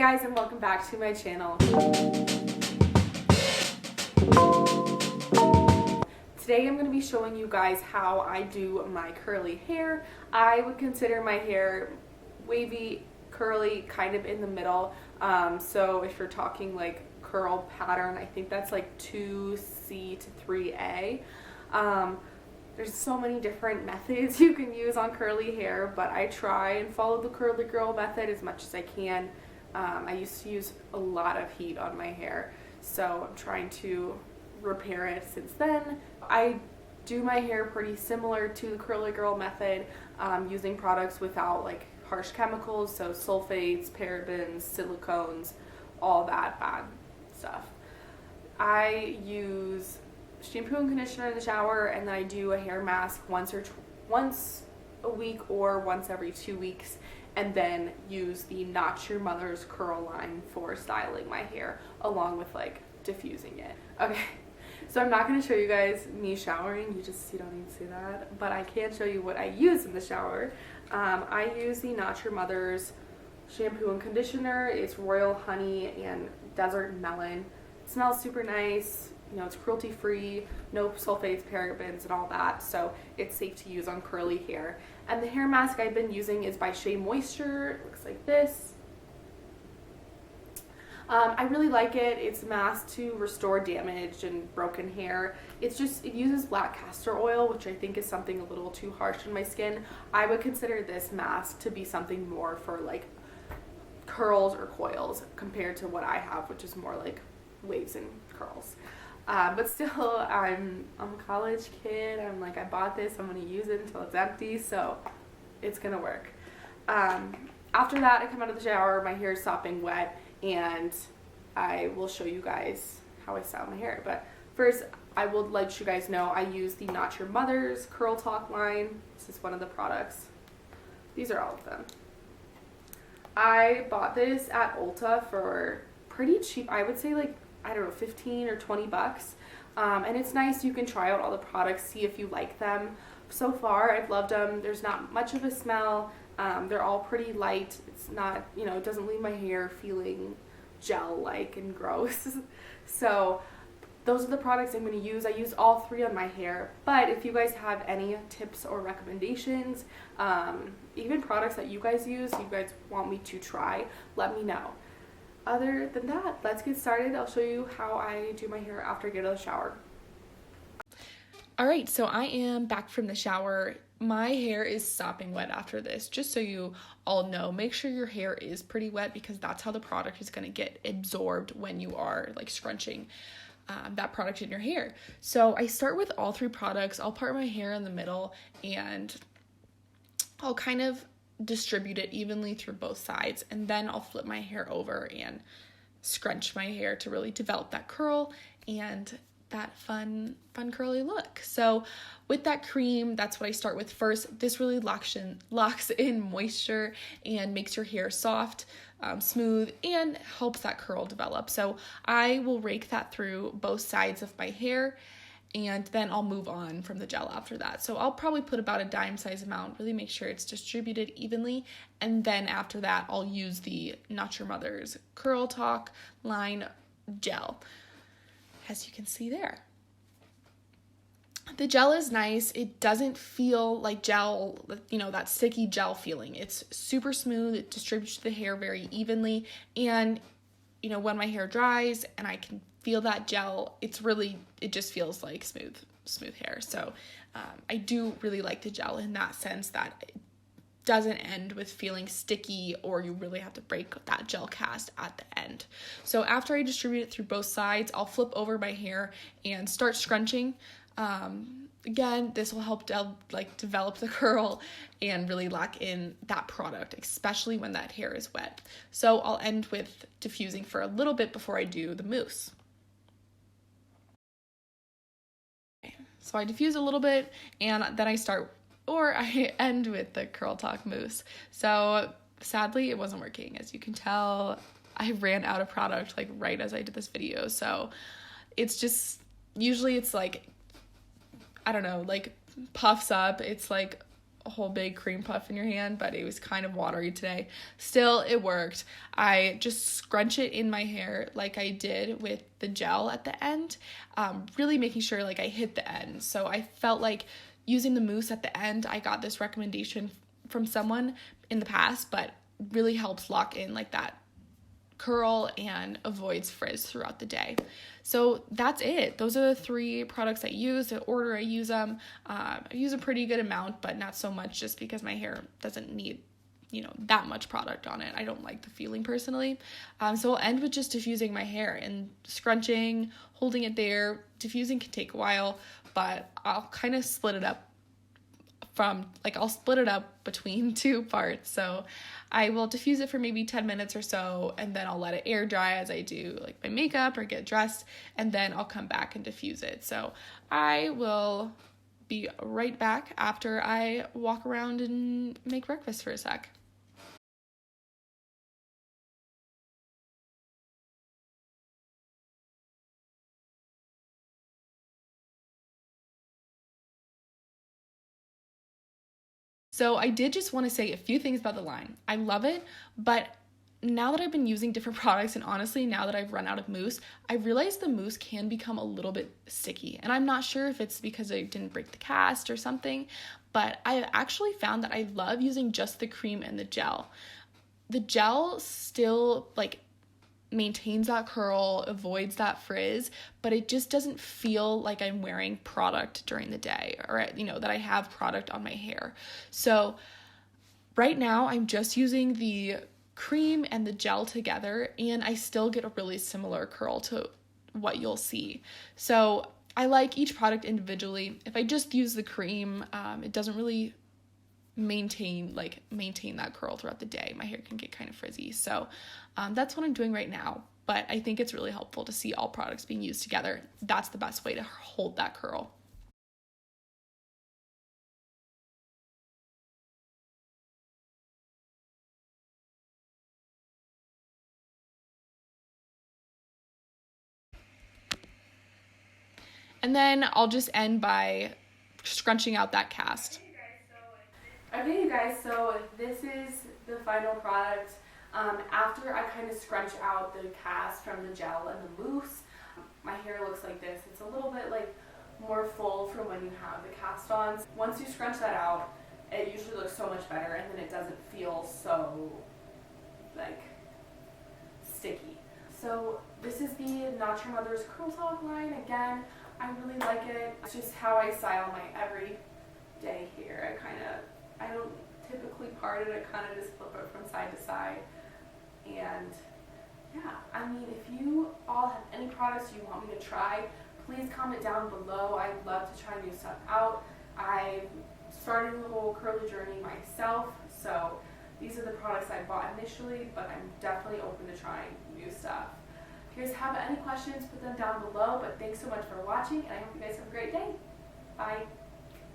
guys, and welcome back to my channel. Today I'm going to be showing you guys how I do my curly hair. I would consider my hair wavy, curly, kind of in the middle. So if you're talking like curl pattern, I think that's like 2C to 3A. There's so many different methods you can use on curly hair, but I try and follow the curly girl method as much as I can. I used to use a lot of heat on my hair, so I'm trying to repair it since then. I do my hair pretty similar to the curly girl method, using products without like harsh chemicals, so sulfates, parabens, silicones, all that bad stuff. I use shampoo and conditioner in the shower, and then I do a hair mask once a week or once every 2 weeks, and then use the Not Your Mother's curl line for styling my hair along with like diffusing it. Okay, so I'm not going to show you guys me showering, you don't need to see that, but I can show you what I use in the shower. I use the Not Your Mother's shampoo and conditioner. It's royal honey and desert melon. It smells super nice. You know, it's cruelty free, no sulfates, parabens, and all that, so it's safe to use on curly hair. And the hair mask I've been using is by Shea Moisture. It looks like this. I really like it. It's a mask to restore damaged and broken hair. It uses black castor oil, which I think is something a little too harsh on my skin. I would consider this mask to be something more for like curls or coils compared to what I have, which is more like waves and curls. But still, I'm a college kid. I bought this, I'm gonna use it until it's empty, so it's gonna work. After that, I come out of the shower, my hair is sopping wet, and I will show you guys how I style my hair. But first, I will let you guys know I use the Not Your Mother's Curl Talk line. This is one of the products. These are all of them. I bought this at Ulta for pretty cheap. I would say like, I don't know, 15 or 20 bucks. And it's nice. You can try out all the products, see if you like them. So far, I've loved them. There's not much of a smell. They're all pretty light. It's not, it doesn't leave my hair feeling gel-like and gross. So those are the products I'm going to use. I use all three on my hair. But if you guys have any tips or recommendations, even products that you guys use, you guys want me to try, let me know. Other than that, let's get started. I'll show you how I do my hair after I get out of the shower. All right, so I am back from the shower. My hair is sopping wet after this, just so you all know. Make sure your hair is pretty wet because that's how the product is going to get absorbed when you are like scrunching that product in your hair. So I start with all three products. I'll part my hair in the middle and I'll kind of distribute it evenly through both sides, and then I'll flip my hair over and scrunch my hair to really develop that curl and that fun curly look. So with that cream, that's what I start with first. This really locks in moisture and makes your hair soft, smooth, and helps that curl develop. So I will rake that through both sides of my hair, and then I'll move on from the gel after that. So I'll probably put about a dime size amount, really make sure it's distributed evenly. And then after that, I'll use the Not Your Mother's Curl Talk line gel, as you can see there. The gel is nice. It doesn't feel like gel, that sticky gel feeling. It's super smooth. It distributes the hair very evenly. And, when my hair dries and I can feel that gel, it just feels like smooth hair. So I do really like the gel in that sense, that it doesn't end with feeling sticky or you really have to break that gel cast at the end. So after I distribute it through both sides, I'll flip over my hair and start scrunching. Again, this will help develop the curl and really lock in that product, especially when that hair is wet. So I'll end with diffusing for a little bit before I do the mousse. So I diffuse a little bit, and then I end with the Curl Talk mousse. So sadly, it wasn't working. As you can tell, I ran out of product right as I did this video. So it's just, usually it's puffs up. It's a whole big cream puff in your hand, but it was kind of watery today. Still, it worked. I just scrunch it in my hair like I did with the gel at the end, really making sure like I hit the end. So I felt like using the mousse at the end, I got this recommendation from someone in the past, but really helps lock in like that curl and avoids frizz throughout the day. So that's it. Those are the 3 products I use, the order I use them. I use a pretty good amount, but not so much just because my hair doesn't need, that much product on it. I don't like the feeling personally. So I'll end with just diffusing my hair and scrunching, holding it there. Diffusing can take a while, but I'll kind of split it up I'll split it up between 2 parts. So I will diffuse it for maybe 10 minutes or so, and then I'll let it air dry as I do like my makeup or get dressed, and then I'll come back and diffuse it. So I will be right back after I walk around and make breakfast for a sec. So I did just want to say a few things about the line. I love it, but now that I've been using different products, and honestly, now that I've run out of mousse, I realized the mousse can become a little bit sticky. And I'm not sure if it's because I didn't break the cast or something, but I actually found that I love using just the cream and the gel. The gel still maintains that curl, avoids that frizz, but it just doesn't feel like I'm wearing product during the day, or that I have product on my hair. So right now I'm just using the cream and the gel together, and I still get a really similar curl to what you'll see. So I like each product individually. If I just use the cream, it doesn't really maintain that curl throughout the day. My hair can get kind of frizzy. So that's what I'm doing right now. But I think it's really helpful to see all products being used together. That's the best way to hold that curl. And then I'll just end by scrunching out that cast. Okay, you guys, so this is the final product. After I kind of scrunch out the cast from the gel and the mousse, my hair looks like this. It's a little bit more full from when you have the cast on. Once you scrunch that out, it usually looks so much better, and then it doesn't feel so sticky. So this is the Not Your Mother's Curl Talk line. Again, I really like it. It's just how I style my everyday hair. I don't typically part it. I kind of just flip it from side to side. And yeah, I mean, if you all have any products you want me to try, please comment down below. I'd love to try new stuff out. I started the whole curly journey myself, so these are the products I bought initially, but I'm definitely open to trying new stuff. If you guys have any questions, put them down below, but thanks so much for watching, and I hope you guys have a great day. Bye.